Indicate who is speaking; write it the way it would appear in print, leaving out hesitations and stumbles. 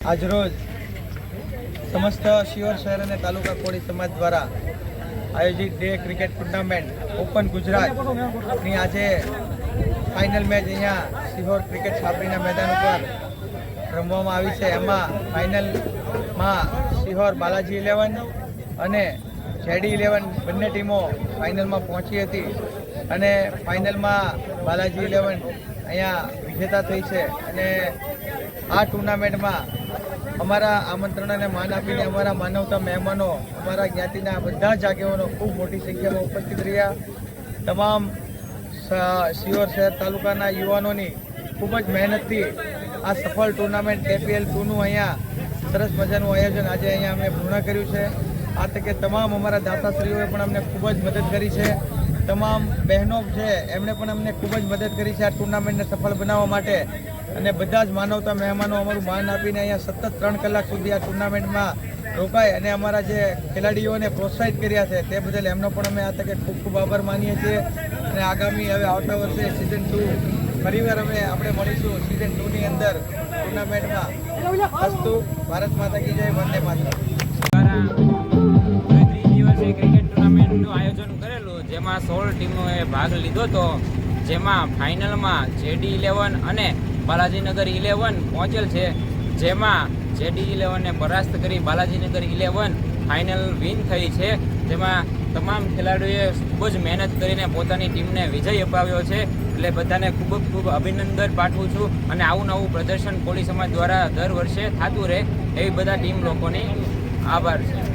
Speaker 1: આજરોજ સમસ્ત શિહોર શહેર અને તાલુકા કોળી સમાજ દ્વારા આયોજિત ડે ક્રિકેટ ટુર્નામેન્ટ ઓપન ગુજરાતની આજે ફાઇનલ મેચ અહીંયા શિહોર ક્રિકેટ છાપરીના મેદાન ઉપર રમવામાં આવી છે। એમાં ફાઇનલમાં શિહોર બાલાજી 11 અને જેડી 11 બંને ટીમો ફાઇનલમાં પહોંચી હતી અને ફાઇનલમાં બાલાજી 11 અહીંયા વિજેતા થઈ છે અને આ ટુર્નામેન્ટમાં અમારા આમંત્રણને માન આપીને અમારા માનવતા મહેમાનો, અમારા જ્ઞાતિના બધા જ આગેવાનો ખૂબ મોટી સંખ્યામાં ઉપસ્થિત રહ્યા। તમામ શિહોર શહેર તાલુકાના યુવાનોની ખૂબ જ મહેનતથી આ સફળ ટુર્નામેન્ટ KPL 2નું અહીંયા સરસ મજાનું આયોજન આજે અહીંયા અમે પૂર્ણ કર્યું છે। આ તકે તમામ અમારા દાતાશ્રીઓએ પણ અમને ખૂબ જ મદદ કરી છે। તમામ બહેનો છે એમણે પણ અમને ખૂબ જ મદદ કરી છે આ ટુર્નામેન્ટને સફળ બનાવવા માટે અને બધા જ માનવતા મહેમાનો અમારું માન આપીને અહીંયા સતત 3 કલાક સુધી આ ટુર્નામેન્ટમાં રોકાય અને અમારા જે ખેલાડીઓને પ્રોત્સાહિત કર્યા છે તે બદલ એમનો પણ અમે આ તકે ખૂબ ખૂબ આભાર માનીએ છીએ અને આગામી હવે આવતા વર્ષે સિઝન 2 ફરીવાર આપણે મળીશું સિઝન 2ની અંદર ટુર્નામેન્ટમાં। અસ્તુ ભારત માતા કી જય, વંદે માતરમ।
Speaker 2: ક્રિકેટ ટુર્નામેન્ટનું આયોજન કરેલું જેમાં 16 ટીમોએ ભાગ લીધો હતો, જેમાં ફાઇનલમાં જેડી 11 અને બાલાજીનગર 11 પહોંચેલ છે, જેમાં જેડી 11ને પરાસ્ત કરી બાલાજીનગર 11 ફાઇનલ વિન થઈ છે। જેમાં તમામ ખેલાડીઓએ ખૂબ જ મહેનત કરીને પોતાની ટીમને વિજય અપાવ્યો છે, એટલે બધાને ખૂબ ખૂબ અભિનંદન પાઠવું છું અને આવું નવું પ્રદર્શન કોળી સમાજ દ્વારા દર વર્ષે થતું રહે એવી બધા ટીમ લોકોની આભાર છે।